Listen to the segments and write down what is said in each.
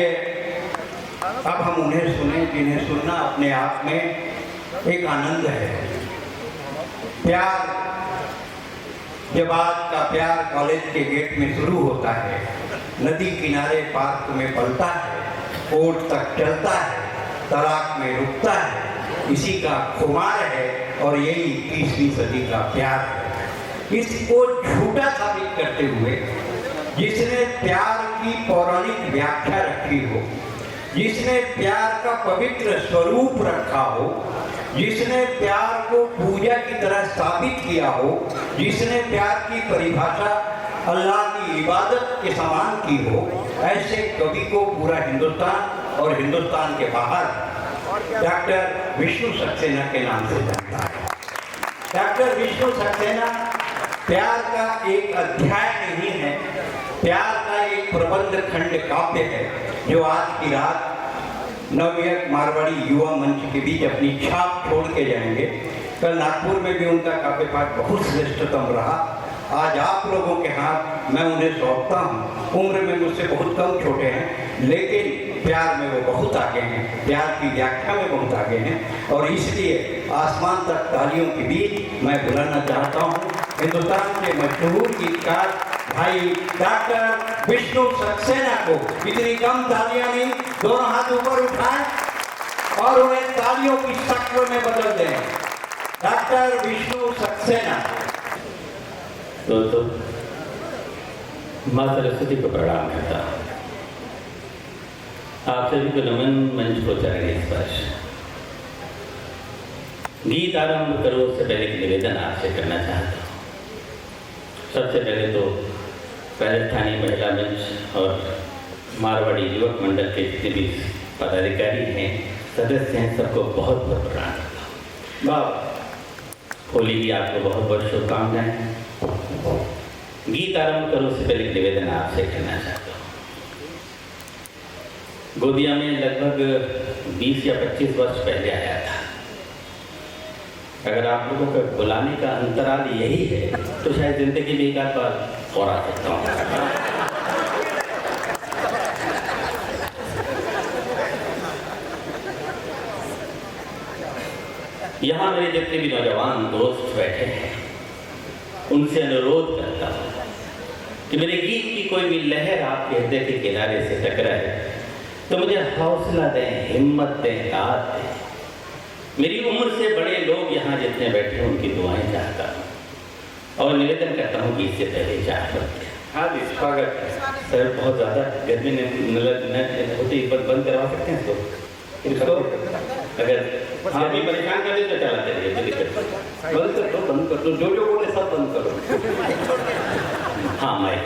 आइए अब हम उन्हें सुने जिन्हें सुनना अपने आप में एक आनंद है। प्यार, जब आज का प्यार कॉलेज के गेट में शुरू होता है, नदी किनारे पार्क में पलता है, कोर्ट तक चलता है, तलाक में रुकता है, इसी का खुमार है और यही 20वीं सदी का प्यार है। इसको झूठा साबित करते हुए जिसने प्यार की पौराणिक व्याख्या रखी हो, जिसने प्यार का पवित्र स्वरूप रखा हो, जिसने प्यार को पूजा की तरह स्थापित किया हो, जिसने प्यार की परिभाषा अल्लाह की इबादत के समान की हो, ऐसे कवि को पूरा हिंदुस्तान और हिंदुस्तान के बाहर डॉक्टर विष्णु सक्सेना के नाम से जानता है। डॉक्टर विष्णु सक्सेना प्यार का एक अध्याय नहीं है, प्यार का एक प्रबंध खंड काव्य है जो आज की रात नवयुवक मारवाड़ी युवा मंच के बीच अपनी छाप छोड़ के जाएंगे। कल नागपुर में भी उनका काव्य पाठ बहुत श्रेष्ठतम रहा। आज आप लोगों के हाथ मैं उन्हें सौंपता हूँ। उम्र में मुझसे बहुत कम छोटे हैं, लेकिन प्यार में वो बहुत आगे हैं, प्यार की व्याख्या में बहुत आगे हैं और इसलिए आसमान तक तालियों के बीच मैं बुलाना चाहता हूँ हिंदुस्तान के मशहूर गीतकार भाई डॉक्टर विष्णु सक्सेना को। इतनी कम तालियां नहीं, दोनों हाथ ऊपर उठाएं और उन्हें तालियों की शक्ल में बदल दें। डॉक्टर विष्णु सक्सेना। दोस्तों, माँ सरस्वती को प्रणाम करता हूँ। आप सभी को नमन, मंच को चरण स्पर्श। गीत आरंभ करो उससे पहले एक निवेदन आपसे करना चाहता हूँ। सबसे पहले तो राजस्थानी महिला मंच और मारवाड़ी युवक मंडल के जितने भी पदाधिकारी हैं, सदस्य हैं, सबको बहुत बहुत प्रणाम करता हूँ। होली की आपको बहुत बहुत शुभकामनाएं। गीत आरंभ करो उससे पहले निवेदन आपसे करना चाहता हूँ। गोदिया में लगभग 20 या 25 वर्ष पहले आया था। अगर आप लोगों को बुलाने का अंतराल यही है तो शायद जिंदगी में एक आध बार और आ सकता हूँ। यहाँ मेरे जितने भी नौजवान दोस्त बैठे हैं, उनसे अनुरोध करता हूँ कि मेरे गीत की कोई भी लहर आपके हृदय के किनारे से टकराए तो मुझे हौसला दें, हिम्मत दें, दाद दें। मेरी उम्र से बड़े लोग यहाँ जितने बैठे हैं उनकी दुआएं चाहता हूँ और निवेदन करता हूँ कि इससे पहले 4 बजे। हाँ जी, स्वागत है सर। बहुत ज़्यादा गर्मी न होती, बंद करवा सकते हैं इसको अगर हाँ भी परेशान कर दे तो चलाते रहिए, बंद कर दो, जो बोले सब बंद करो। हाँ माइक।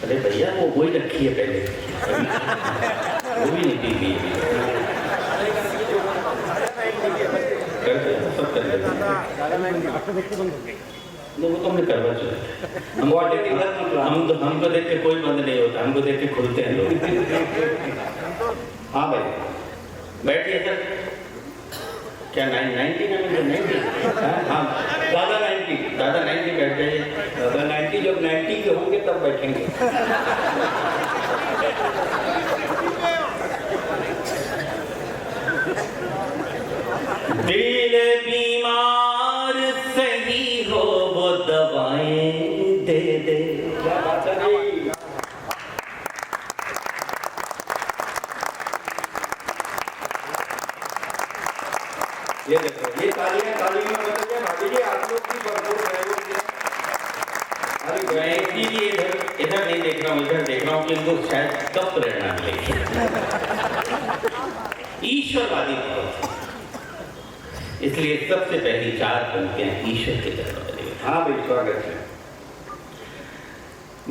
अरे भैया वो वही रखी है पहले, वो भी नहीं पी गई। सब कर वो तो हमने करवा चुका। हमको देख के कोई बंद नहीं होता, हमको देख के खुलते हैं लोग। हाँ भाई बैठिए सर। क्या 90 में? हाँ दादा 90 बैठ जाइए। दादा 90 जब 90 के होंगे तब बैठेंगे। दिल बीमार सही हो वो दवाएं दे दे। ये देखो, ये तालियां में बदल गए। भाभी जी आप लोग भी भरपूर सहयोग दें। अरे गायत्री जी इधर नहीं देख रहा हूँ, इधर देख रहा हूँ कि इनको शायद कब प्रेरणा मिलेगी। ईश्वरवादी बहुत, इसलिए सबसे पहली 4 पंक्तियां ईश्वर की तरफ बदलेगी। हाँ भाई स्वागत है।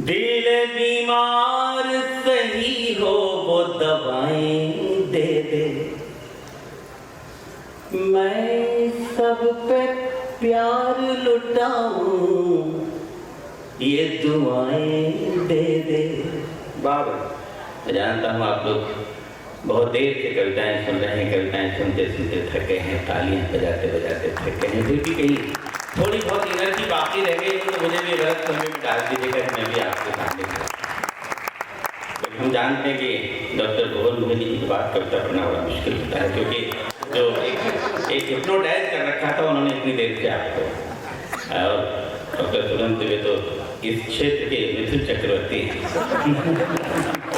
दिल बीमार सही हो वो दवाएं दे दे, मैं सब पे प्यार लुटाऊं ये दुआएं दे दे। बाबा मैं जानता हूँ आप लोग बहुत देर से कविताएं सुन रहे हैं, कविताएं सुनते सुनते थके हैं, तालियां बजाते बजाते थके हैं, फिर भी कहीं थोड़ी बहुत एनर्जी बाकी रह गई तो मुझे भी गलत समय में डाल दीजिएगा कि मैं भी आपके सामने हूँ। हम जानते हैं कि डॉक्टर भुवन मोहिनी की बात कविता पढ़ना बड़ा मुश्किल होता है, क्योंकि जो एक हिप्नोटाइज कर रखा था उन्होंने इतनी देर से आपको। और डॉक्टर तुरंत दुबे तो इस क्षेत्र के मिथुन चक्रवर्ती हैं।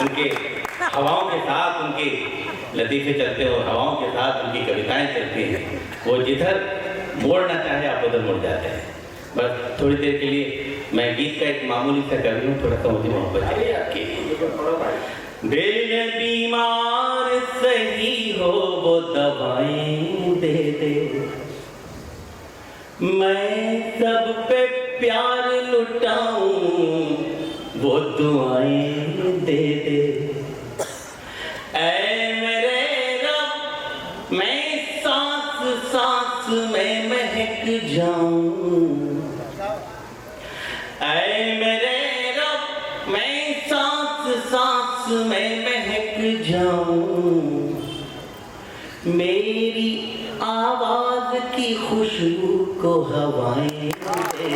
उनके हवाओं के साथ उनके लतीफ़े चलते हैं और हवाओं के साथ उनकी कविताएं चलती हैं। वो जिधर मोड़ना चाहे आप उधर मुड़ जाते हैं। बस थोड़ी देर के लिए मैं गीत का एक मामूली सा कर रही हूँ, थोड़ा सा मुझे मोहब्बत चाहिए आपकी। दिल बीमार सही हो वो दवाएं दे दे, मैं सब पे प्यार लुटाऊं वो दुआएं दे दे। ऐ मेरे रब मैं सांस सांस में महक जाऊं, ऐ मेरे रब मैं सांस सांस में महक जाऊं, मेरी आवाज की खुशबू को हवाएं दे दे।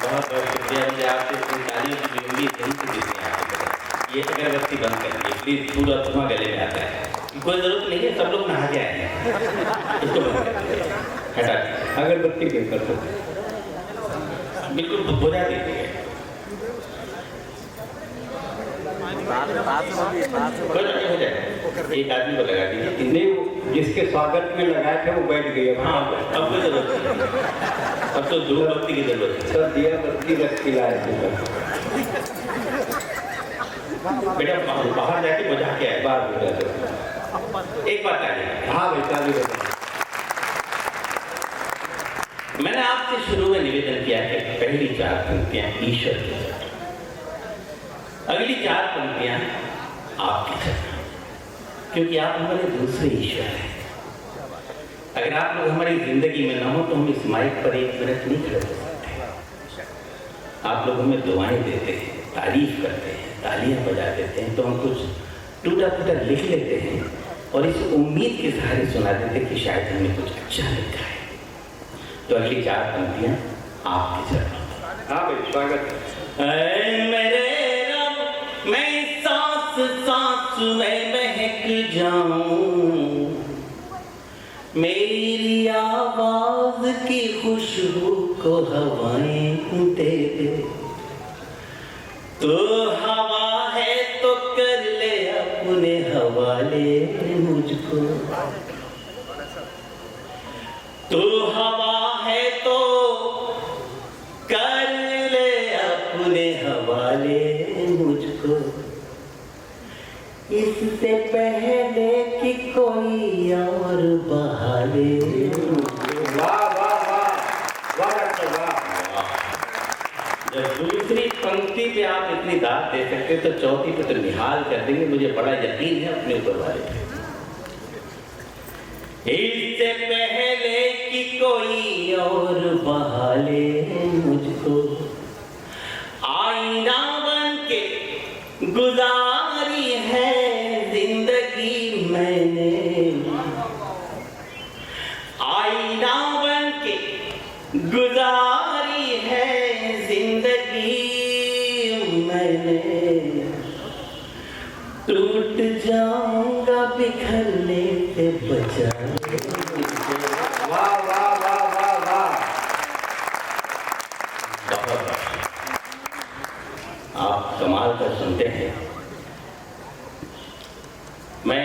बहुत बहुत शुक्रिया। मुझे आपसे इतनी तारीफ की उम्मीद नहीं थी जितनी आपने। ये अगरबत्ती बंद करिए प्लीज, पूरा धुआं गले में आता है। कोई जरूरत नहीं है, सब लोग नहा के आए हैं। इसको बंद करिए, हटा दीजिए। अगरबत्ती क्यों कर दो, बिल्कुल बुझा दीजिए। हो जाए एक आदमी को लगा दीजिए। नहीं, जिसके स्वागत में लगाए थे वो बैठ गए। हाँ, अब कोई जरूरत नहीं, अब तो दो बत्ती की जरूरत है। सर दिया बत्ती रख के लाए थे बेटा, बाहर जाके बुझा के आए। बाहर बुझा दो। एक बात आ गई। हाँ बेटा, मैंने आपसे शुरू में निवेदन किया कि पहली 4 पंक्तियां ईश्वर की, अगली 4 पंक्तियां आपकी चरण, क्योंकि आप हमारे दूसरे ईश्वर हैं। अगर आप लोग हमारी जिंदगी में ना हो तो हम इस माइक पर 1 मिनट नहीं खड़े हो सकते। आप लोग हमें दुआएं देते हैं, तारीफ करते हैं, तालियां बजा देते हैं, तो हम कुछ टूटा फूटा लिख लेते हैं और इस उम्मीद के सहारे सुना देते हैं कि शायद हमने कुछ अच्छा लिखा है। तो अगली 4 पंक्तियां आपके चरणों। हाँ भाई, स्वागत है। मेरे रब मैं सांस सांस में महक जाऊं, मेरी आवाज की खुशबू को हवाएं दे दे। तो हवा है तो कर ले अपने हवाले मुझको, तो हवा है तो कर ले अपने हवाले मुझको, इससे पहले कि कोई और बहाले। वाह वाह वाह वाह डॉक्टर वाह। जब दूसरी पंक्ति पे आप इतनी दाद दे सकते तो चौथी पे तो निहाल कर देंगे, मुझे बड़ा यकीन है अपने ऊपर वाले पे। इससे पहले कि कोई और बहाले मुझको, आईना बन के गुजारी है जिंदगी मैंने, आईना बन के गुजारी है जिंदगी मैंने, टूट जाऊंगा बिखरने से बचा। वाह वाह वाह वाह वाह। आप कमाल कर सुनते हैं। मैं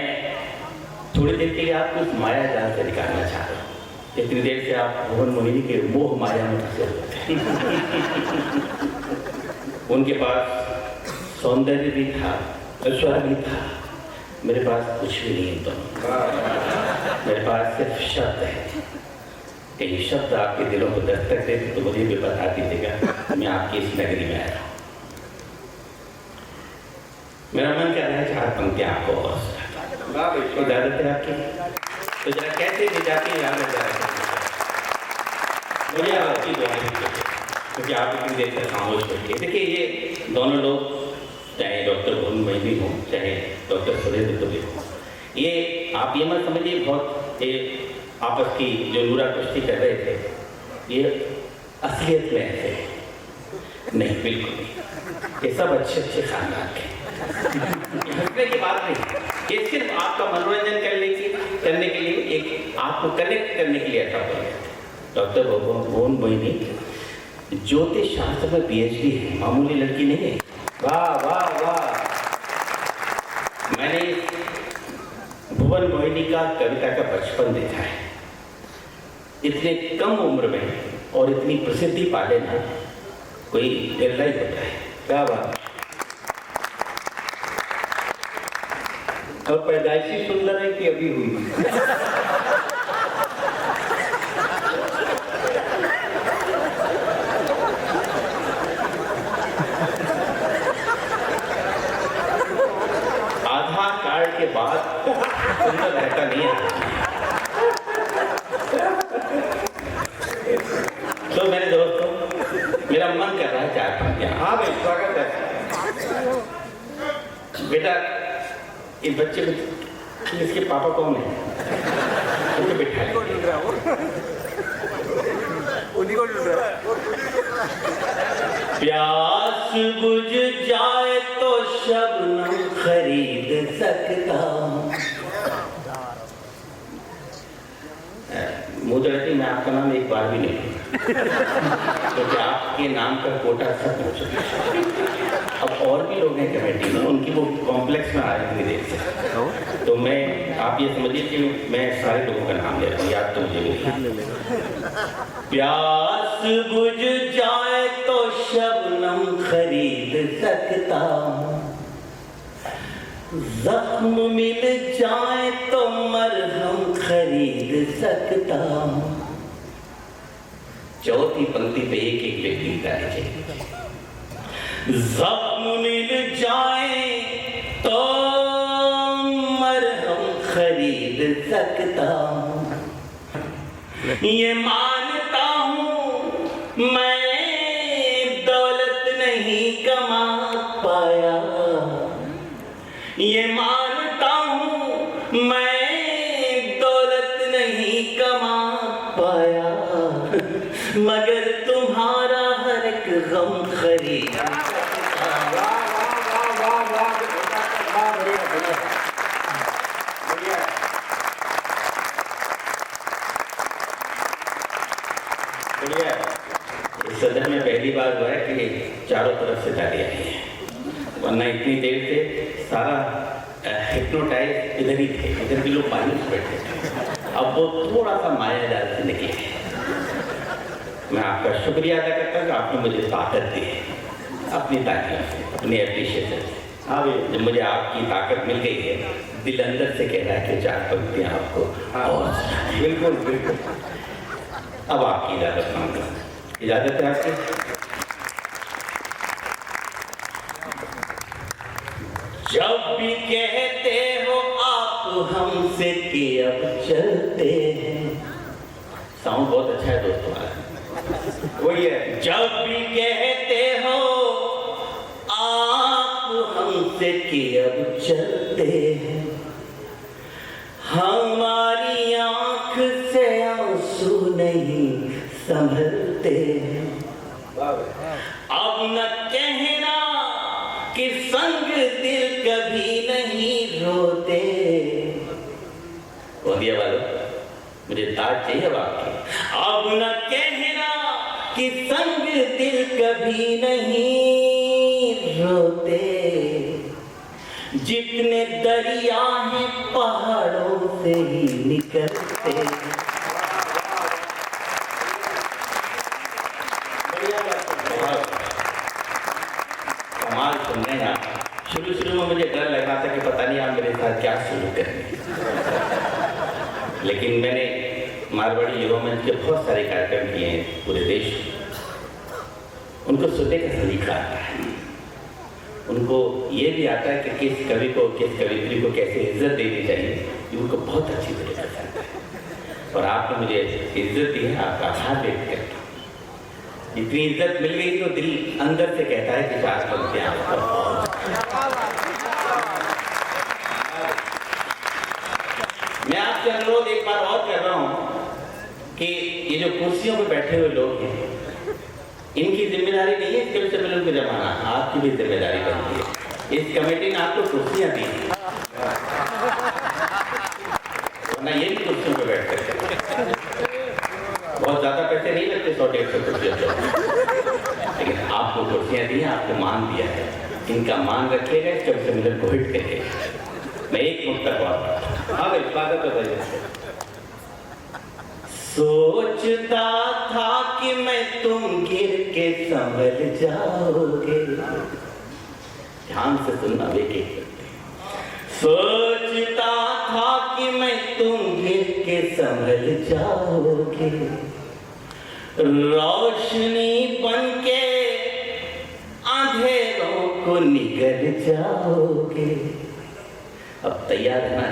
थोड़ी देर के लिए आपको उस माया जाल से निकालना चाह रहा हूँ। इतनी देर से आप भुवन मोहिनी के मोह माया में फंसे हुए थे। उनके पास सौंदर्य भी था, ऐश्वर्य भी था, मेरे पास कुछ भी नहीं है। तो मेरे पास सिर्फ शब्द है। कई शब्द आपके दिलों को दस्तक देते तो मुझे भी बता दीजिएगा मैं आपकी इस नगरी में आया हूँ। मेरा मन कर रहा है 4 पंक्तियां आपको और इजाजत है आपकी, तो जरा कैसे दी जाती है याद रखा मुझे आपकी दुआएं, क्योंकि आप इतनी देर से खामोश बैठिए। देखिए ये दोनों लोग, चाहे डॉक्टर भुवन मोहिनी हो चाहे डॉक्टर सुरेंद्र दुबे हो, ये आप ये मत समझिए बहुत ये आपस की जो नूरा कुश्ती कर रहे थे, ये असलियत में ऐसे नहीं, बिल्कुल नहीं। ये सब अच्छे अच्छे खानदान के, हंसने की बात नहीं, ये सिर्फ आपका मनोरंजन करने के लिए एक आपको कनेक्ट करने के लिए ऐसा बोल रहे थे। डॉक्टर भुवन मोहिनी ज्योतिष शास्त्र में PhD है, मामूली लड़की नहीं है। वाह वाह वाह। मैंने भुवन मोहिनी का कविता का बचपन देखा है। इतने कम उम्र में और इतनी प्रसिद्धि पा लेना कोई बिरला ही होता है। क्या बात। और पैदाइशी सुंदर है कि अभी हुई? आधार कार्ड के बाद सुंदर रहता नहीं है। तो मेरे दोस्तों, मेरा मन कर रहा है चाय पानी। हाँ भाई, स्वागत है बेटा। इस बच्चे में इसके पापा कौन है? उनको बिठा प्यास बुझ जाए तो शबनम खरीद सकता। मुझे मैं आपका नाम एक बार भी नहीं क्योंकि आपके नाम का कोटा सब हो चुका है। अब और भी लोग हैं कमेटी में, उनकी वो कॉम्प्लेक्स में आ रही नहीं देख सकते। तो मैं, आप ये समझिए कि मैं सारे लोगों का नाम ले रहा हूँ, याद तो मुझे भी। प्यास बुझ जाए तो शबनम खरीद सकता, जख्म मिल जाए तो मरहम खरीद सकता। चौथी पंक्ति पे एक एक व्यक्ति का है। जख्म मिल जाए तो मरहम खरीद सकता। ये मानता हूं मैं दौलत नहीं कमा पाया, ये मानता हूं मैं दौलत नहीं कमा पाया, मगर तुम्हारा हर एक गम खरीद। इस सदन में पहली बार हुआ है कि चारों तरफ से तालियां आई हैं, वरना इतनी देर से सारा हिप्नोटाइज इधर ही थे, इधर भी लोग मायूस बैठे थे। अब वो थोड़ा सा माया जाल से निकले। मैं आपका शुक्रिया अदा करता हूँ कि आपने मुझे ताकत दी है, अपनी ताकत से, अपनी एप्रिशिएशन से। हाँ भाई, जब मुझे आपकी ताकत मिल गई है, दिल अंदर से कह रहा है कि चार पंक्तियाँ आपको। और बिल्कुल बिल्कुल। अब आपकी इजाजत मांगता हूँ। इजाजत है आपकी? जब भी कहते हो आप हमसे कि अब चलते हैं, साउंड बहुत अच्छा है दोस्तों हमारा, वही है। जब भी कहते हो आप हमसे कि अब चलते हैं, हमारी आंख से आंसू नहीं संभलते हैं। अब न कहना कि संग दिल कभी नहीं रोते। गोंदिया वालों, मुझे ताज चाहिए अब आपकी। अब न कहना कि संग दिल कभी नहीं रोते, जितने दरिया हैं पहाड़ों से ही निकलते। कमाल सुन रहे हैं आप। शुरू में मुझे डर लगा था कि पता नहीं आप मेरे साथ क्या शुरू करेंगे, लेकिन मैंने मारवाड़ी युवा मंच के बहुत सारे कार्यक्रम किए हैं पूरे देश में। उनको सुनने का सलीका आता है, उनको ये भी आता है कि किस कवि को, किस कवित्री को कैसे इज्जत देनी चाहिए, ये उनको बहुत अच्छी तरीके से आता है। और आपने मुझे इज्जत दी है, आपका आभार व्यक्त करता हूँ। इतनी इज्जत मिल गई तो दिल अंदर से कहता है कि चार पंक्तियां। मैं आपसे अनुरोध एक बार और कर रहा हूँ कि ये जो कुर्सियों पे बैठे हुए लोग हैं, इनकी जिम्मेदारी नहीं है इसके सम्मेलन को जमाना, आपकी भी जिम्मेदारी बनती है। इस कमेटी ने आपको कुर्सियां दी, वरना ये भी कुर्सियों पे बैठ सकते। बहुत ज्यादा पैसे नहीं लगते, 100-150 कुर्सियों पे, लेकिन आपको कुर्सियां दी, आपको मान दिया है, इनका मान रखिएगा, इस सम्मेलन को हिट करिएगा। मैं एक मुद्दा बात, हाँ भाई स्वागत है भाई। सोचता था कि मैं तुम गिर के संभल जाओगे, ध्यान से सुनना बेटे। सोचता था कि मैं तुम गिर के संभल जाओगे, रोशनी बन के अंधेरों को निगल जाओगे। अब तैयार है ना?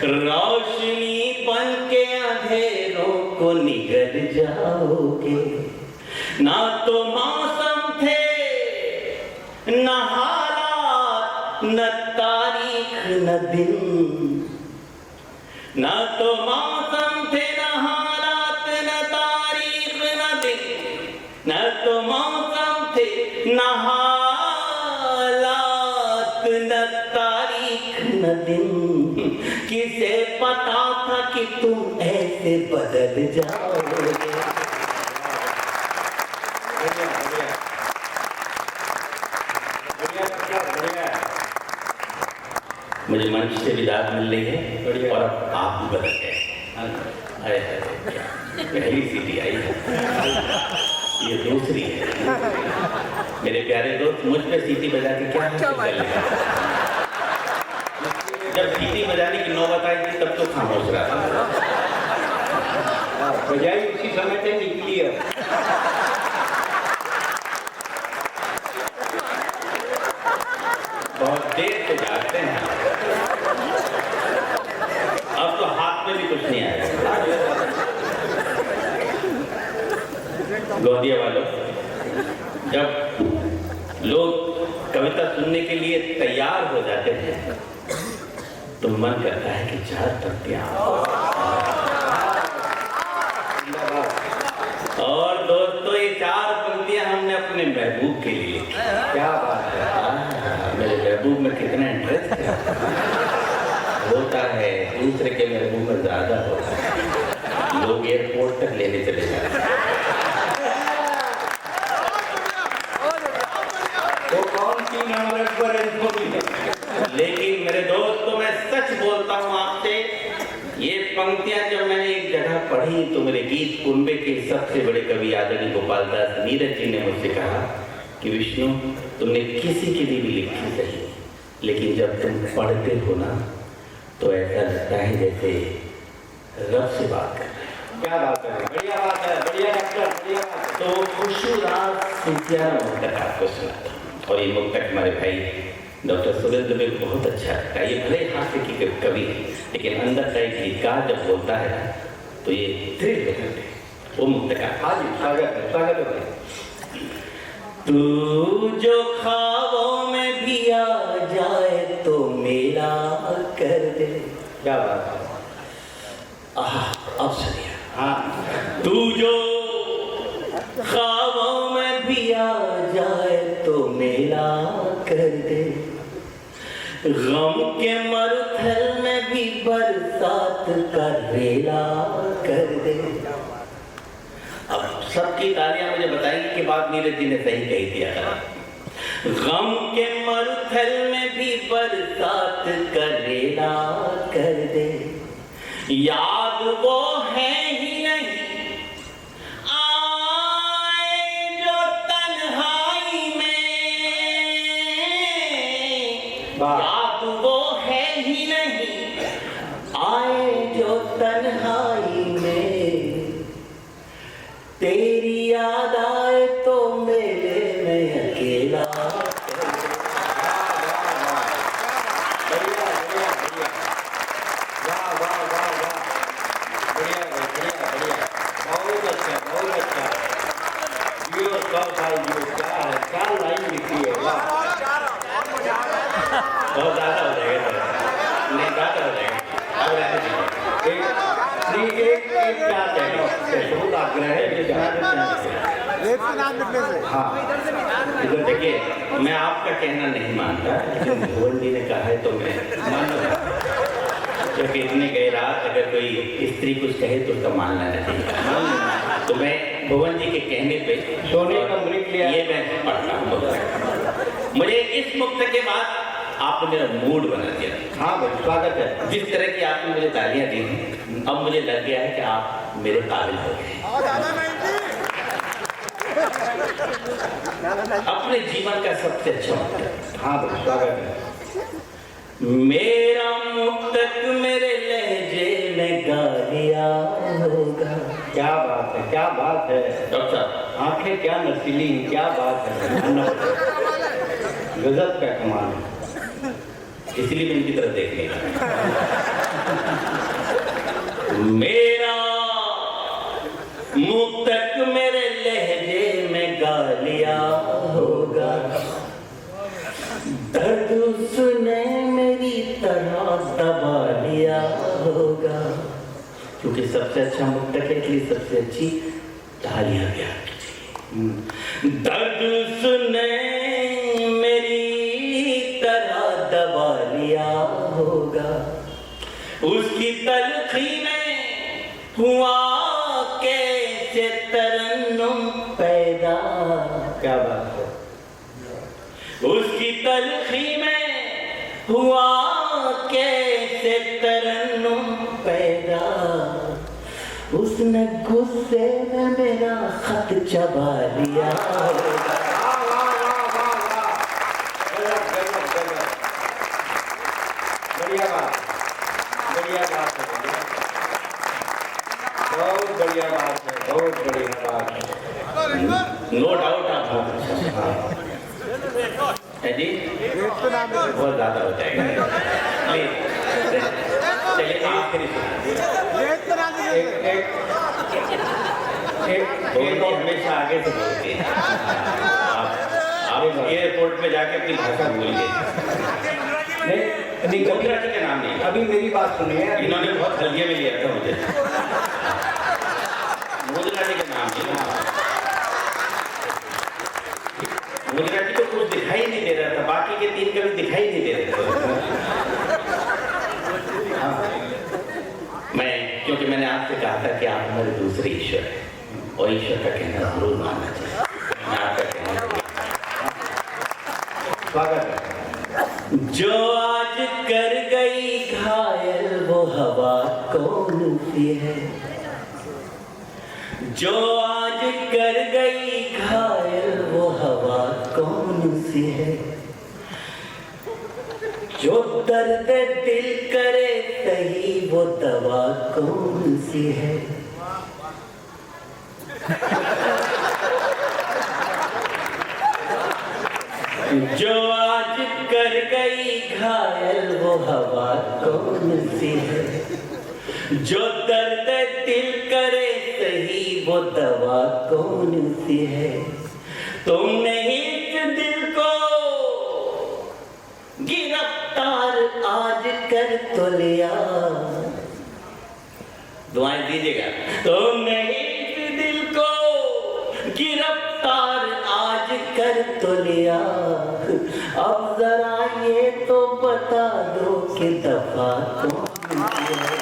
रोशनी बन के अंधेरों को निगल जाओगे। ना तो मौसम थे, न हालात, न तारीख, न दिन। ना तो मौसम थे, न हालात, न तारीख, न दिन। ना तो मौसम थे, न हालात, न तारीख, न दिन। किसे पता था कि तुम ऐसे बदल जाओगे। मुझे मंच से विदा मिल रही है और अब आप भी बदल गए। अरे पहली सीटी आई है, ये दूसरी है। मेरे प्यारे दोस्त, मुझ पे सीटी बजा के क्या हासिल कर लेगा? जब सीटी बजाने की नौबत आई थी तब तो खामोश रहा था, बजाई उसी समय से निकली है। बहुत देर से जागते हैं, अब तो हाथ में भी कुछ नहीं आएगा। गौदिया वालों, जब लोग कविता सुनने के लिए तैयार हो जाते हैं तो मन करता है कि 4 पंक्तियां। और दोस्तों, ये 4 पंक्तियां हमने अपने महबूब के लिए लिखी। क्या बात है, मेरे महबूब में कितना इंटरेस्ट होता है, दूसरे के महबूब में ज्यादा होता है। लोग एयरपोर्ट तक लेने चले जाते हैं। तो कौन सी नंबर पर लेकिन मेरे दोस्तों, मैं सच बोलता हूँ आपसे, ये पंक्तियां जब मैंने एक जगह पढ़ी तो मेरे गीत कुंबे के सबसे बड़े कवि आदरणीय गोपाल दास नीरज जी ने मुझसे कहा कि विष्णु, तुमने किसी के लिए भी लिखी सही, लेकिन जब तुम पढ़ते हो ना तो ऐसा लगता है जैसे रब से बात कर रहे हो। क्या बात है, बढ़िया बात है, बढ़िया डॉक्टर, बढ़िया बात है। तो खुशूराज सिंसिया मुक्तक आपको सुनाता हूँ, और ये मुक्तक हमारे भाई डॉक्टर सुरेंद्र में बहुत अच्छा लगता है। ये भले हास्य की कवि है, लेकिन अंदर का एक गीतकार जब बोलता है ना तो ये थ्रिल हो जाते हैं। वो मुक्तक आज स्वागत है, स्वागत है। तू जो ख्वाबों में भी आ जाए तो मेरा कर दे। क्या बात है, अब सुनिए। हाँ, तू जो ख्वाबों में भी आ जाए तो मेरा कर दे, गम के मरुथल में भी बरसात का रेला कर दे। अब सबकी तालियां मुझे बताएंगी कि बात नीरज जी ने सही कही थी। गम के मरुथल में भी बरसात का रेला कर दे, याद वो है ही नहीं आए जो तन्हाई में, याद वो है ही नहीं आए जो तन्हाई में, तेरी याद आए तो मेले में अकेला। बहुत ज्यादा हो जाएगा, नहीं ज्यादा हो जाएगा। अब एक क्या रेत का नाम लिखने से। हाँ इधर देखिए, मैं आपका कहना नहीं मानता, लेकिन भुवन जी ने कहा है तो मैं मान लूँगा, क्योंकि इतने गए रात अगर कोई स्त्री कुछ कहे तो उसका मानना नहीं चाहिए। तो मैं भुवन जी के कहने पे सोने का मृग लिया, ये मैं पढ़ता हूँ। मुझे इस मुक्त के बाद आपने मेरा मूड बना दिया। हाँ भाई स्वागत है। जिस तरह की आपने मुझे तालियां दी, अब मुझे लग गया है कि आप मेरे काबिल हो गए। अपने जीवन का सबसे अच्छा वक्त। हाँ भाई स्वागत है। मेरा मुक्तक मेरे लहजे में गा लिया होगा। क्या बात है, क्या बात है। डॉक्टर साहब, आंखें क्या नशीली हैं, क्या बात है। गजब का कमाल है। इसलिए मैं इनकी तरफ देख नहीं रहा। मेरा मुक्तक मेरे लहजे में गा लिया होगा, दर्द उसने मेरी तरह दबा लिया होगा। क्योंकि सबसे अच्छा मुक्तक है, इसलिए सबसे अच्छी तालियां भी आपकी चाहिए। दर्द उसने मेरी तरह दबा लिया होगा, उसकी तलखी में हुआ कैसे तरन्नुम पैदा। क्या बात है। उसकी तलखी में हुआ कैसे तरन्नुम पैदा। उसने गुस्से में मेरा खत चबा लिया होगा। बढ़िया बात, बढ़िया बात है, बहुत बढ़िया बात है, बहुत बढ़िया बात है। नो डाउट आप बहुत अच्छा है जी, बहुत ज्यादा हो जाएगा। प्लीज चलिए आखिरी हमेशा आगे से बोलती है। आप एयरपोर्ट पे जाके अपनी भाषा भूल गए। नहीं मोदिरा जी का नाम नहीं, अभी मेरी बात सुनिए। इन्होंने बहुत हल्के में लिया था मुझे। मोदिरा जी का नाम नहीं, मोदिरा जी को कुछ दिखाई नहीं दे रहा था, बाकी के तीन कभी दिखाई नहीं दे रहे थे। मैं, क्योंकि मैंने आपसे कहा था कि आप हमारे दूसरे ईश्वर हैं और ईश्वर का कहना जरूर मानना चाहिए। मैं आपका कहना स्वागत है। जो आज कर गई घायल वो हवा कौन सी है। जो आज कर गई घायल वो हवा कौन सी है। जो दर्द दिल करे सही वो दवा कौन सी है। जो आज कर गई घायल वो हवा कौन सी है। जो दर्द दिल करे सही वो दवा कौन सी है। तुमने इस दिल को गिरफ्तार आज कर तो लिया। दुआएं दीजिएगा। तुमने इस दिल को गिरफ्तार आज कर तो लिया। अब जरा ये तो बता दो कि दफा कौन सी है।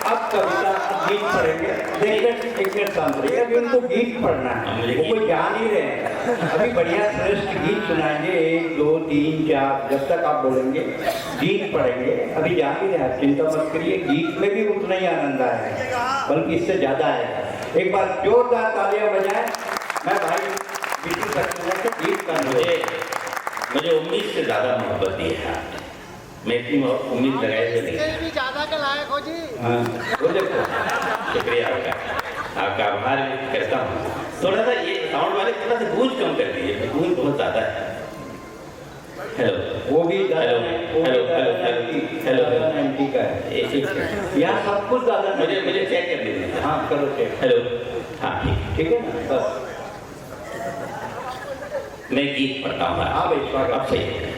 अब कविता गीत पढ़ेंगे। देखिए एक मिनट शांत रहिए, अभी उनको गीत पढ़ना है, वो कोई जान ही रहे हैं। अभी बढ़िया श्रेष्ठ गीत सुनाएंगे, 1 2 3 4 जब तक आप बोलेंगे गीत पढ़ेंगे। अभी जान ही रहे, आप चिंता मत करिए, गीत में भी उतना ही आनंद आएगा, बल्कि इससे ज्यादा आएगा। एक बार जोरदार तालियां बजाएं। मैं भाई बिल्कुल सक्सेना से गीत का मुझे उम्मीद से ज्यादा मोहब्बत दी है आपने। मैं इतनी उम्मीद लगाए हुए नहीं। भी ज्यादा के लायक हो जी। हाँ बोले तो। शुक्रिया आपका आभार व्यक्त करता हूँ। थोड़ा सा ये साउंड वाले थोड़ा सा गूंज कम कर दीजिए, गूंज बहुत ज्यादा है। हेलो, वो भी hello hello hello hello hello 90 का है। यहाँ सब कुछ ज्यादा मुझे चेक कर दीजिए। हाँ करो चेक। हेलो, हाँ ठीक है ना, बस मैं गीत पढ़ता हूँ। हाँ भाई स्वागत। अब सही है।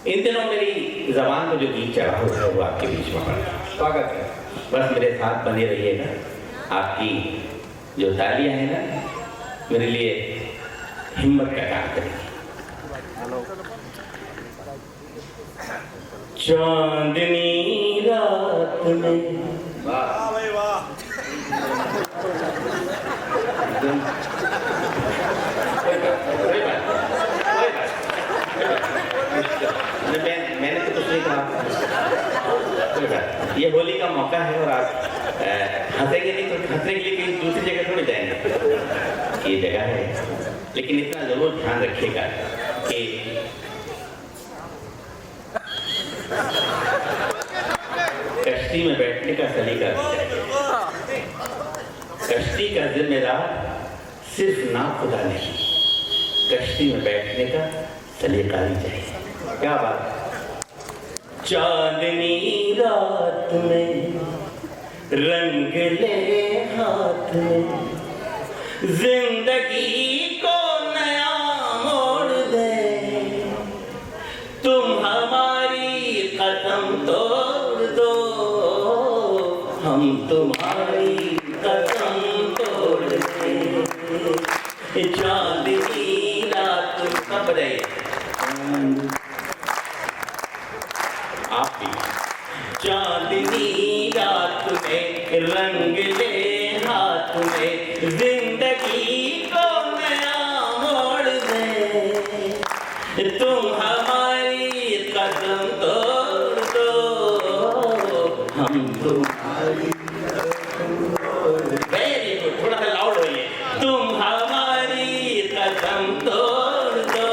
इन दिनों मेरी जबान में जो गीत चढ़ा हुआ है वो आपके बीच में पड़ा। स्वागत है। बस मेरे साथ बने रहिएगा। आपकी जो तालियां हैं ना मेरे लिए हिम्मत का काम करेगी। चांदनी रात में मैंने तो कुछ नहीं कहा। ये होली का मौका है और आप हंसेंगे नहीं तो हंसने के लिए कहीं दूसरी जगह थोड़ी जाएंगे। ये जगह है, लेकिन इतना जरूर ध्यान रखिएगा कि कश्ती में बैठने का सलीका भी चाहिए। कश्ती का जिम्मेदार सिर्फ ना खुदा नहीं, कश्ती में बैठने का सलीका भी चाहिए। क्या बात। चांदनी रात में रंग ले हाथ में, जिंदगी को नया मोड़ दे, तुम हमारी कसम तोड़ दो, हम तुम्हारी कसम तोड़ दे। चांदनी रात कब रहे आप भी। चांदनी रात में रंग ले हाथ में, जिंदगी को नया मोड़ दे, तुम हमारी कसम तोड़ दो, हम तुम्हारी वेरी गुड। थोड़ा सा लाउड होइए। तुम हमारी कसम तोड़ दो,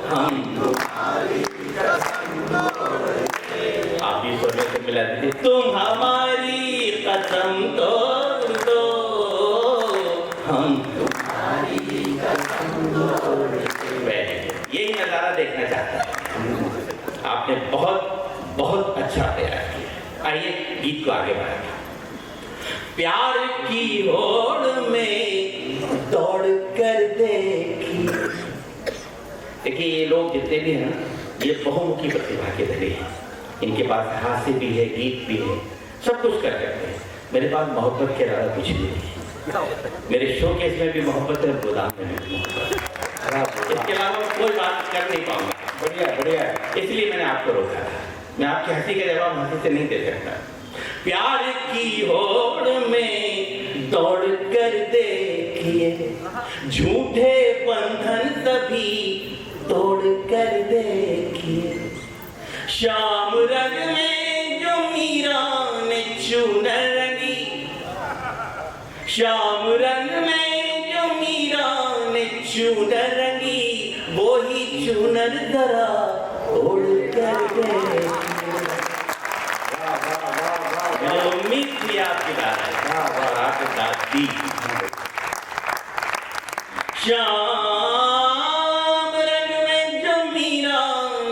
हम तुम्हारी कसम तोड़ दे। आप भी स्वर में से मिला दीजिए। तुम हमारी कसम तोड़ दो, हम तुम्हारी कसम तोड़ दे। यही नजारा देखना चाहता है। आपने बहुत बहुत अच्छा तैयार किया। आइए गीत को आगे बढ़ाते। प्यार की होड़ में दौड़ कर देखी। देखिए ये लोग जितने भी हैं ये बहुमुखी प्रतिभा के धनी हैं। इनके पास हास्य भी है, गीत भी है, सब कुछ कर सकते हैं। मेरे पास मोहब्बत के अलावा कुछ भी नहीं है। मेरे शोकेस में भी मोहब्बत है, गोदाम में भी मोहब्बत है। इसके अलावा कोई बात कर नहीं पाऊंगा। बढ़िया बढ़िया, इसलिए मैंने आपको रोका था। मैं आपकी हंसी का जवाब हंसी से नहीं दे सकता। प्यार की होड़ में दौड़ कर देखिए, झूठे बंधन सभी तोड़ कर देखिए। श्याम रंग में जो मीरा ने चूनर रंगी, श्याम रंग में जो मीरा ने चूनर रंगी, वो ही चूनर जरा तोड़ कर देखिए। उम्मीद थी आपकी और आपके साथ दी। श्याम रंग में जो मीरा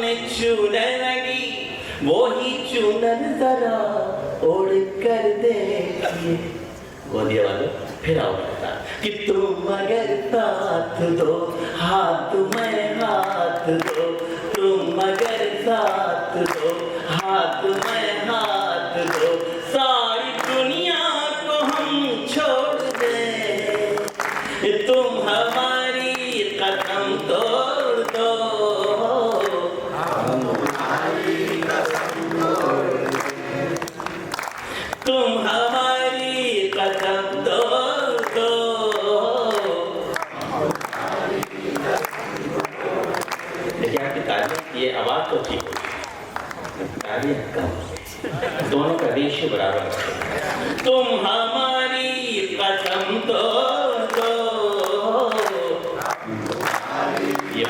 ने चूनर रंगी, वो ही चूनर जरा ओढ़ कर देखिए। गोदिया वालों फिर आओ कहता कि तुम अगर साथ दो, हाथ में हाथ दो, तुम अगर साथ दो, हाथ में हाथ दो, सारी दुनिया को हम छोड़ दें, तुम हमारी कसम तोड़ दो, हम तुम्हारी कसम तोड़ दें, तुम हमारी कसम तोड़ दो, देखिए आपकी तारीफ, ये आवाज तो ठीक होगी, तारीफ कम, दोनों का रेशियो बराबर है। तुम हमारी कसम तोड़ दो, ये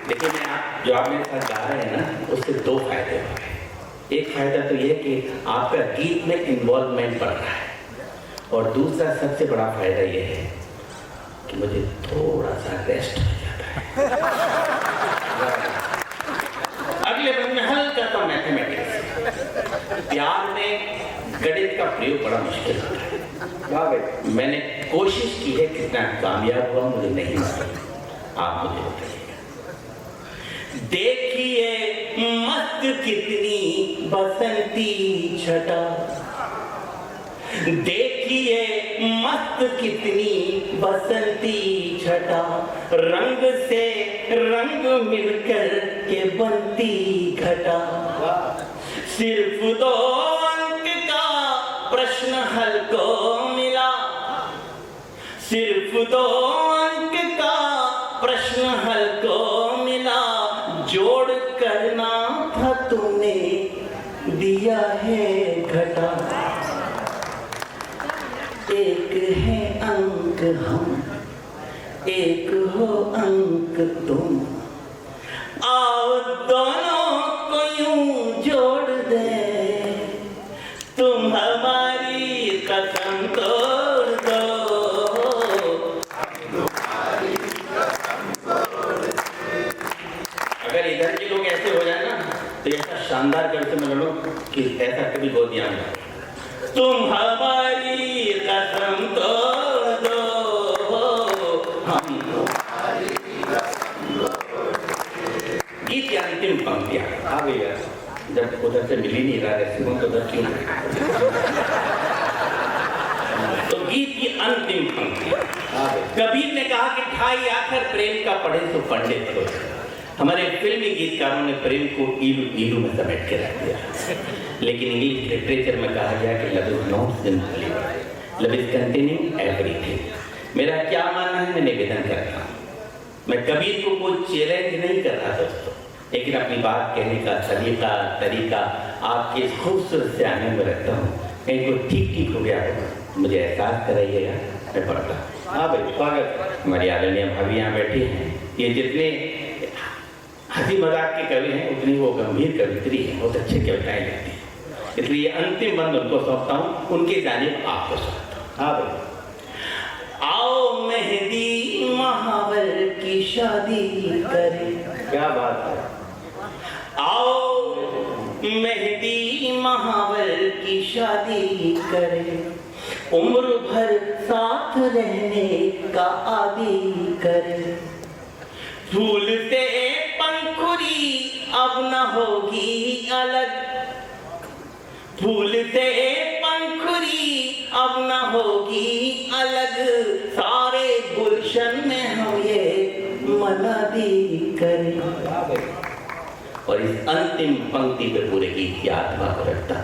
देखिए मैं जो आप मेरे साथ गा रहे हैं ना, उससे दो फायदे हो रहे हैं। एक फायदा तो ये कि आपका गीत में इन्वॉल्वमेंट बढ़ रहा है, और दूसरा सबसे बड़ा फायदा ये है कि मुझे थोड़ा सा रेस्ट हो जाता है। अगले बंद में हल्का सा मैथमेटिक्स, प्यार में गणित का प्रयोग बड़ा मुश्किल होता है। मैंने कोशिश की है, कितना कामयाब हुआ मुझे नहीं मालूम, आप मुझे बताइएगा। देखिए मस्त कितनी बसंती छटा, देखिए मस्त कितनी बसंती छटा, रंग से रंग मिलकर के बनती घटा। सिर्फ 2 अंक का प्रश्न हल को मिला, सिर्फ 2 अंक का प्रश्न हल को मिला, जोड़ करना था तूने दिया है घटा। एक है अंक हम, एक हो अंक तुम, आओ दोनों को यूं जोड़ दे, तुम हमारी कसम तोड़ दो। अगर इधर के लोग ऐसे हो जाए ना तो ऐसा शानदार करके मैं लड़ूं कि ऐसा कभी हो दिया नहीं। तुम हमारी कसम तोड़ दो, हम गीत की अंतिम पंक्तियां आ गई है। जब उधर से मिली नहीं रहा रेसिपो तो उधर क्यों? तो गीत की अंतिम पंक्तियां कबीर ने कहा कि ठाई आखिर प्रेम का पढ़े तो पंडित हो। हमारे फिल्मी गीतकारों ने प्रेम को ईलू ईलू में समेट के रख दिया, लेकिन इंग्लिश लिटरेचर में कहा गया कि love is not simply, love is continue everything. मेरा क्या मानना है मैं निवेदन करता हूँ। मैं कबीर को कोई चैलेंज नहीं कर रहा दोस्तों, लेकिन अपनी बात कहने का तरीका आपके इस खूबसूरत से आने में रखता हूँ। कहीं कोई ठीक हो गया हो मुझे एहसास कराइएगा, मैं पढ़ता हूँ। हाँ भाई स्वागत। हमारी आदरणीय भाभी यहाँ बैठी हैं। ये जितने हंसी मजाक के कवि हैं उतनी वो गंभीर कवित्री है, बहुत अच्छी कविताएं लिखती हैं। इसलिए अंतिम बंद उनको सौंपता हूँ, उनके जानिब आपको सौंपता हूँ। हाँ भाई। आओ मेहंदी महावर की शादी करें। क्या बात है। आओ मेहंदी महावर की शादी करें, उम्र भर साथ रहने का आदी करें। फूल से पंखुड़ी अब न होगी अलग, फूल से पंखुड़ी अब न होगी अलग, सारे गुलशन में हम ये मनादी करें। और इस अंतिम पंक्ति पे पूरे गीत की आत्मा को रखता।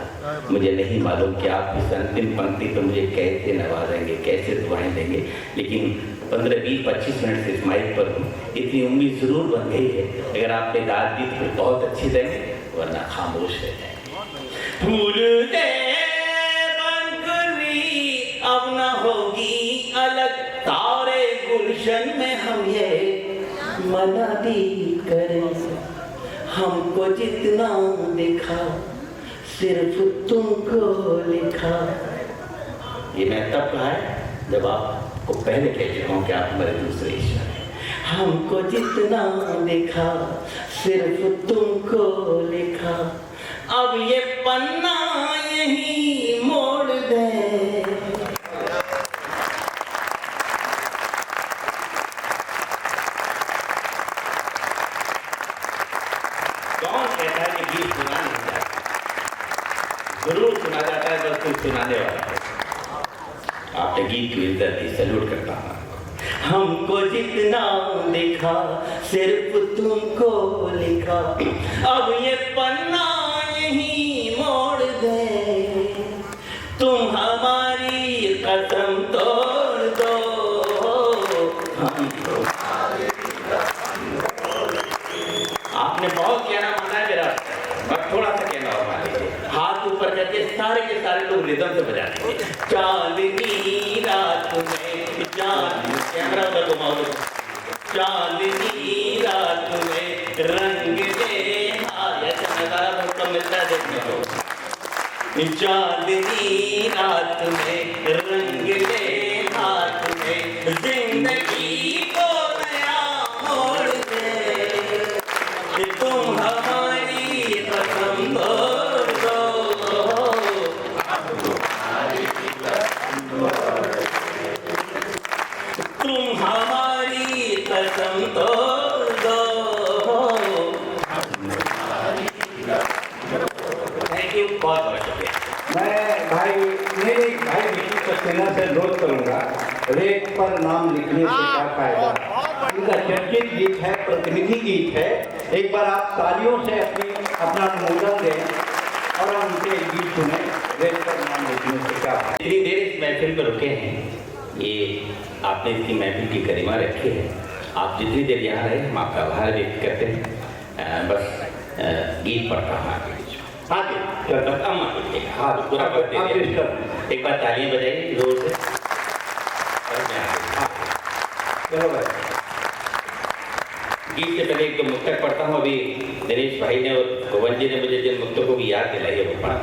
मुझे नहीं मालूम कि आप इस अंतिम पंक्ति पे मुझे कैसे नवाजेंगे, कैसे दुआएं देंगे, लेकिन 15, 20, 25 मिनट से इस माइक पर हूँ, इतनी उम्मीद जरूर बन गई है। अगर आपने दाद दी तो बहुत अच्छी देंगे, वरना खामोश रह जाएंगे। फूल दे पंखुड़ी अब न होगी अलग, सारे गुलशन में हम ये मनादी करें। हमको जितना दिखा सिर्फ तुमको लिखा। ये मैं तब कहा है जब आपको पहले कह चुका हूँ कि आप हमारे दूसरे ईश्वर हैं। हमको जितना दिखा सिर्फ तुमको लिखा, अब ये पन्ना यही मोड़ दे। कौन कहता है कि गीत सुना नहीं जाता? जरूर सुना जाता है, बस कुछ सुनाने वाला है। आपने गीत की इज्जत दी, सैल्यूट करता हूँ। हमको जितना देखा सिर्फ तुमको लिखा, अब ये पन्ना यही मोड़ दे। तुम हमारी कसम तोड़ दो, आपने बहुत कहना माना है मेरा, बस थोड़ा सा कहना और मान लीजिए। हाथ ऊपर करके सारे के सारे लोग रिदम से बजा देंगे। चांदनी रात में चांद, कैमरा पर घुमाओ। चांदनी रात में रंग दे हाय, नजारा बहुत मिलता है देखने को। चांदनी रात में रंग दे हाथ में, जिंदगी को नया मोड़ दे। तुम हमारी कसम तोड़ दो, तुम हमारी कसम तोड़ दो, रेत पर नाम लिखने से क्या फायदा। इनका चर्चित गीत है, प्रतिनिधि गीत है। एक बार आप तालियों से अपना अनुमोदन दें और हम उनके गीत सुने। रेत पर नाम लिखने से क्या फायदा। इतनी देर इस महफिल पर रुके हैं, ये आपने इसकी महफिल की गरिमा रखी है। आप जितनी देर यहाँ रहे हम आपका आभार व्यक्त करते हैं। बस गीत पढ़ता हूँ आपके बीच में। आगे बस अम्मा हाथ पूरा करते हैं। एक बार तालियां बजाइए जोर से। चलो भाई, गीत से पहले एक तो मुक्तक पढ़ता हूँ। अभी दिनेश भाई ने और गोवन जी ने मुझे जिन मुक्तकों की याद दिलाई है वो पढ़ा।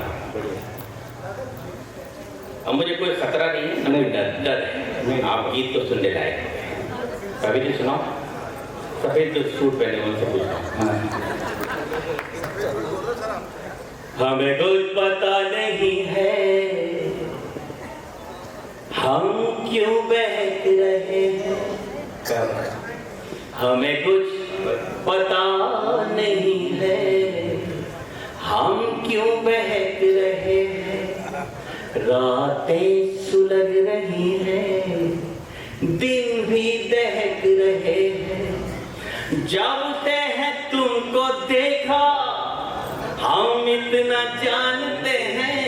अब मुझे कोई खतरा नहीं है, न डर है। आप गीत तो सुनने लायक हैं। कभी जी सुनाओ। सफेद जो सूट पहने उनसे पूछता हूँ। हमें कुछ पता नहीं है हम क्यों बहक रहे हैं। हमें कुछ पता नहीं है हम क्यों बहक रहे हैं। रातें सुलग रही हैं, दिन भी दहक रहे हैं। जब से है तुमको देखा हम इतना जानते हैं।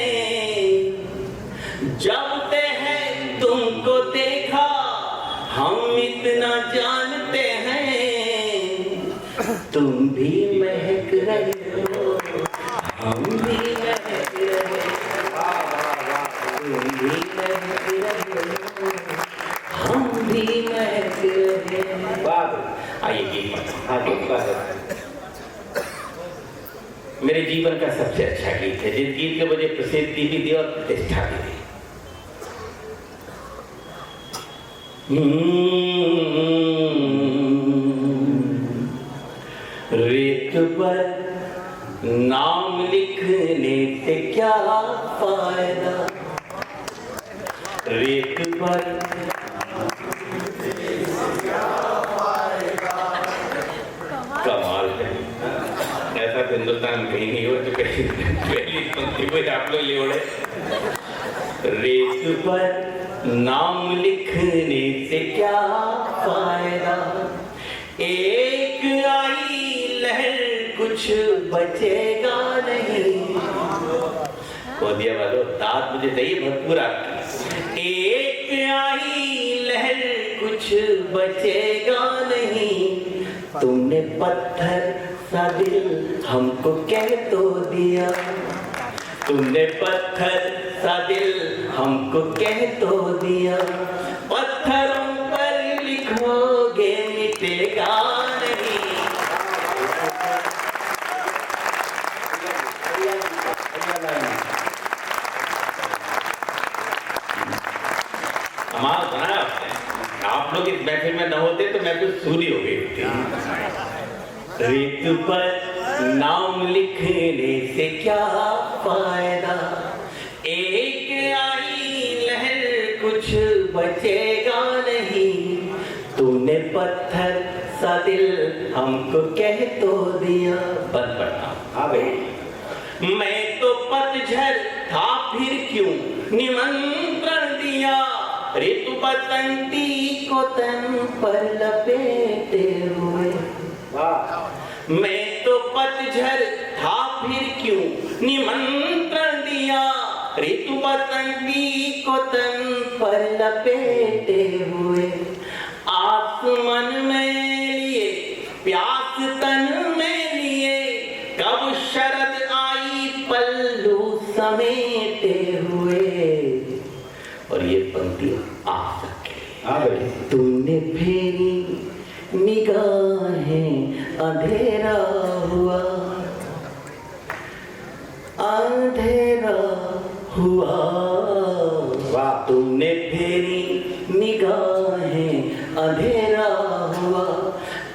जब से है तुमको देखा हम इतना जानते हैं। तुम भी महक रहे हो, हम भी महक रहे हो। तुम भी महक रहे हो, हम भी महक रहे हैं। आइए गीत मेरे जीवन का सबसे अच्छा गीत है, जिस गीत ने मुझे प्रसिद्धि भी दी और प्रतिष्ठा भी दी। रेत पर नाम लिखने से क्या फायदा। रेत पर कमाल है, ऐसा तो हिंदुस्तान में कहीं नहीं हो तो पहली पंक्ति को आप लोग ले ओढ़े। रेत पर नाम लिखने से क्या फायदा। एक आई लहर कुछ बचेगा नहीं। कोदिया वालों दांत मुझे चाहिए भरपूर आपकी। एक आई लहर कुछ बचेगा नहीं। तुमने पत्थर सा दिल हमको कह तो दिया। तुमने पत्थर सा दिल हमको कह तो दिया। पत्थरों पर लिखोगे मिटेगा नहीं। हमारा बनाया आप लोग इस महफिल में न होते तो महफिल सूरी हो गई होती। रेत पर नाम लिखने से क्या फायदा। एक आई लहर कुछ बचेगा नहीं। तूने पत्थर सा दिल हमको कह तो दिया। बंद पड़ता। हाँ भाई, मैं तो पतझड़ था फिर क्यों निमंत्रण दिया। ऋतु बसंती को तन पर लपेटे हुए। मैं तो पतझड़ था फिर क्यों निमंत्रण दिया। ऋतु बसंती को तन पर लपेटे हुए। आसमान में लिए प्यास तन में लिए। कब शरद आई पल्लू समेटे हुए। और ये पंक्ति आ सके। तूने फेरी निगाहें अंधेरा हुआ। अंधेरा हुआ। तुमने फेरी निगाहें अंधेरा हुआ।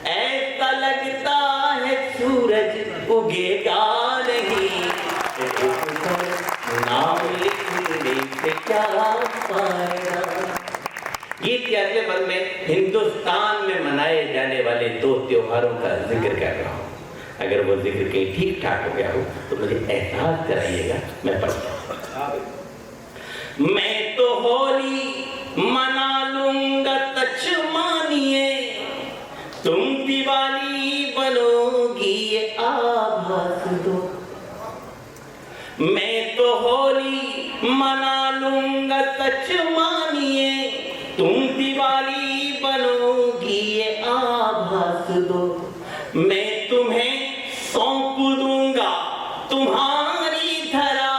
ऐसा लगता है सूरज उगेगा नहीं। नाम लिखने से क्या फायदा। गीत के अगले पद में हिंदुस्तान में मनाए जाने वाले 2 त्योहारों का जिक्र कर रहा हूँ। अगर वो जिक्र कहीं ठीक ठाक हो गया हो तो मुझे एहसास कराइएगा, मैं पढ़ता हूँ। मैं तो होली मना लूंगा तच मानिए, तुम दिवाली बनोगी ये आभास दो। मैं तो होली मना लूंगा तच मानिए, तुम दिवाली बनोगी ये आभास दो। मैं तुम्हें सौंप दूंगा तुम्हारी धरा,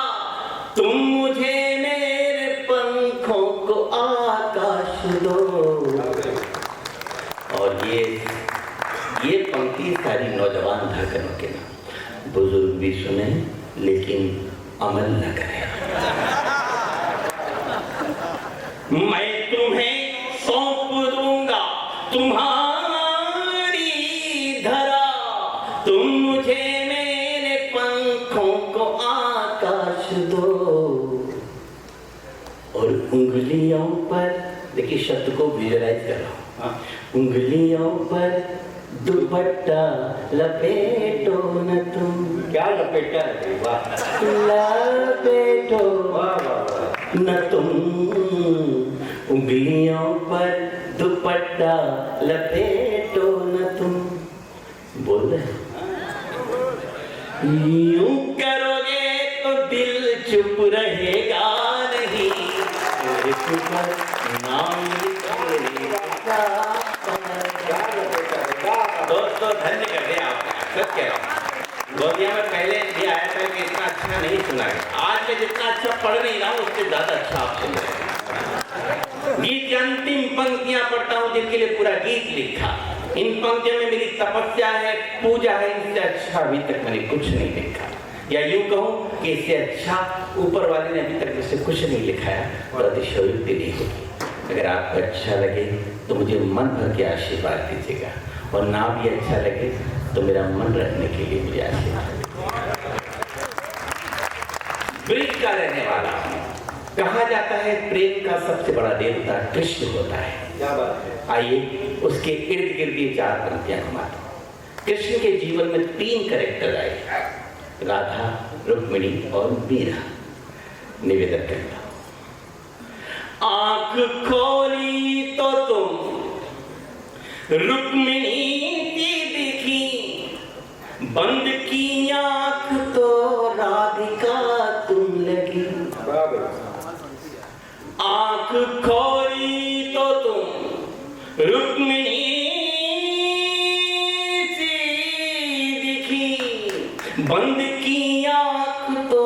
तुम मुझे मेरे पंखों को आकाश दो। और ये पंक्ति सारी नौजवान धड़कनों के नाम, बुजुर्ग भी सुने लेकिन अमल न करें। मैं तुम्हें सौंप दूंगा तुम्हारी धरा, तुम मुझे मेरे पंखों को आकाश दो। और उंगलियों पर, देखिए शब्द को विजुअलाइज कर रहा हूं, उंगलियों पर दुपट्टा लपेटो न तुम। क्या लपेटा है? वाह, लपेटो न तुम, उंगलियों पर दुपट्टा लपेटो न तुम। बोल रहे यूं करोगे तो दिल चुप रहेगा नहीं, नाम दोस्तों धन्य कर दिया आपने। सच कह रहा हूं, गोदिया में पहले ये आया था कि इतना अच्छा नहीं सुना है। आज मैं जितना अच्छा पढ़ नहीं रहा हूँ उससे ज्यादा अच्छा आप सुन रहे हैं। गीत की अंतिम पंक्तियां पढ़ता हूँ जिनके लिए पूरा गीत लिखा। इन पंक्तियों में मेरी तपस्या है, पूजा है, इससे अच्छा अभी तक मैंने कुछ नहीं लिखा। या यूं कहूँ कि इससे अच्छा ऊपर वाले ने अभी तक मुझसे कुछ नहीं लिखाया और अतिशयोक्ति नहीं होगी। अगर आपको अच्छा लगे तो मुझे मन भर के आशीर्वाद दीजिएगा, और ना भी अच्छा लगे तो मेरा मन रखने के लिए मुझे आशीर्वाद दीजिएगा। ब्रिज का रहने वाला हूं। कहा जाता है प्रेम का सबसे बड़ा देवता कृष्ण होता है। क्या बात है? आइए उसके इर्द गिर्द ये चार पंक्तियां घुमाता हूं। कृष्ण के जीवन में 3 कैरेक्टर आए, राधा, रुक्मिणी और मीरा। निवेदन करता हूं। आंख खोली तो तुम रुक्मिणी की दिखी, बंद की आंख तो राधिका तुम लगी। आंख खोली तो तुम रुक्मिणी सी दिखी, बंद की आंख तो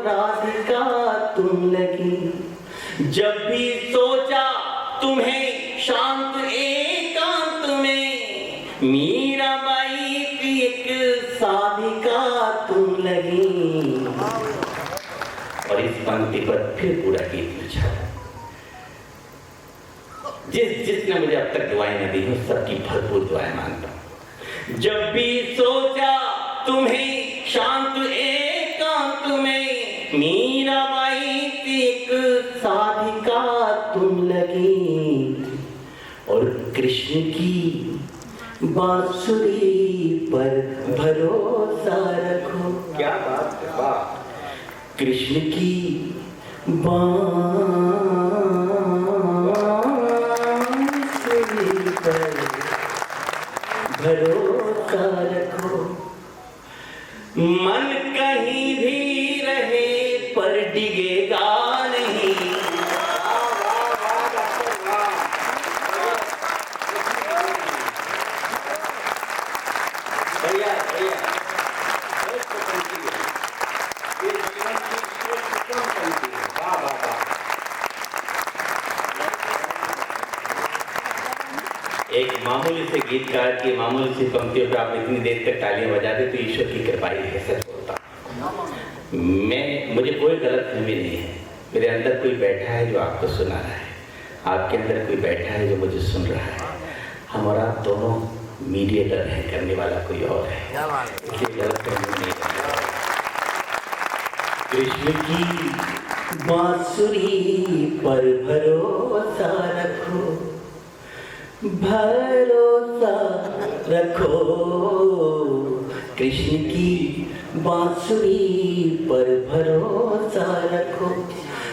राधिका तुम लगी। जब भी सोचा तुम्हें शांत एकांत में, मीराबाई की एक साधिका तुम लगी। और इस पंक्ति पर फिर पूरा गीत बिछा। जिसने मुझे अब तक दुआएं न दी हो सबकी भरपूर दुआएं मांगता हूं। जब भी सोचा तुम्हें शांत एकांत में, मीराबाई की एक साधिका तुम लगी। और कृष्ण की बांसुरी पर भरोसा रखो। क्या बात है? वाह, कृष्ण की बांसुरी पर भरोसा रखो। मन कहीं भी रहे पर डिगेगा नहीं। भैया भैया एक मामूली से गीतकार की मामूली सी पंक्तियों पे आप इतनी देर तक तालियां बजाते तो ईश्वर की कृपा ही है। सच बोलता मुझे कोई गलतफहमी नहीं है। मेरे अंदर कोई बैठा है जो आपको सुना रहा है, आपके अंदर कोई बैठा है जो मुझे सुन रहा है। हम और आप दोनों मीडिएटर है, करने वाला कोई और है, इसलिए गलतफहमी नहीं है। कृष्ण की बांसुरी पर भरोसा रखो, भरोसा रखो। कृष्ण की बांसुरी पर भरोसा रखो।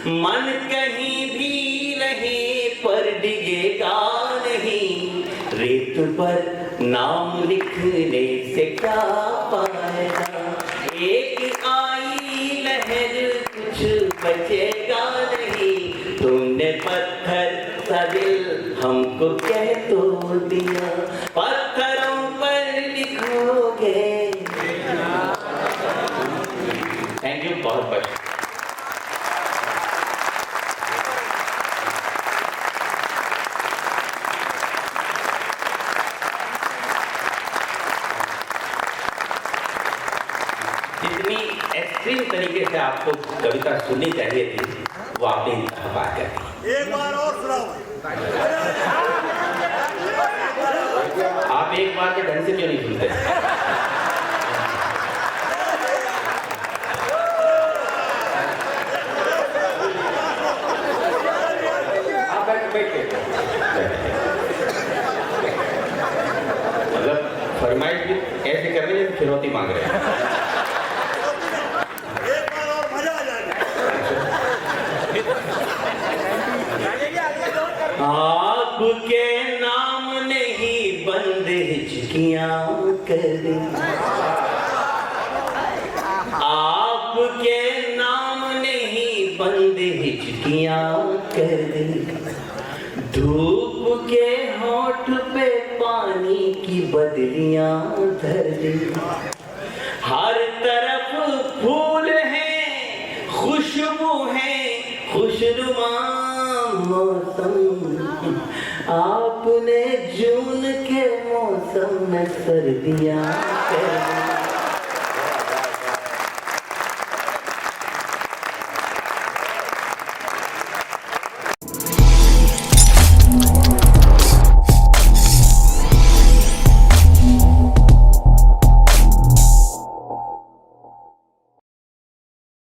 मन कहीं भी रहे डिगेगा नहीं, रेत पर नाम लिखने से क्या पाएगा। एक आई लहर कुछ बचेगा नहीं, तुमने पत्थर सा दिल हमको कह तो दिया, पत्थरों पर लिखोगे। थैंक यू बहुत बहुत। जितनी एक्सट्रीम तरीके से आपको कविता सुननी चाहिए थी वो आपने इंतहा कर दी। एक बार और सुनाओ। आप एक बार में ढंग से क्यों नहीं सुनते? आप बैठे मतलब फरमाइश भी ऐसे कर रहे हैं फिरौती मांग रहे हैं। एक बार और मजा आ जाएगा। आपके नाम नहीं बंद हिचकियां कर, आपके नाम नहीं बंद हिचकियां कर, धूप के होठ पे पानी की बदलियां धर दे। हर तरफ फूल हैं, खुशबू है, खुशनुमा मौसम, आपने जून के मौसम में सर्दियां कर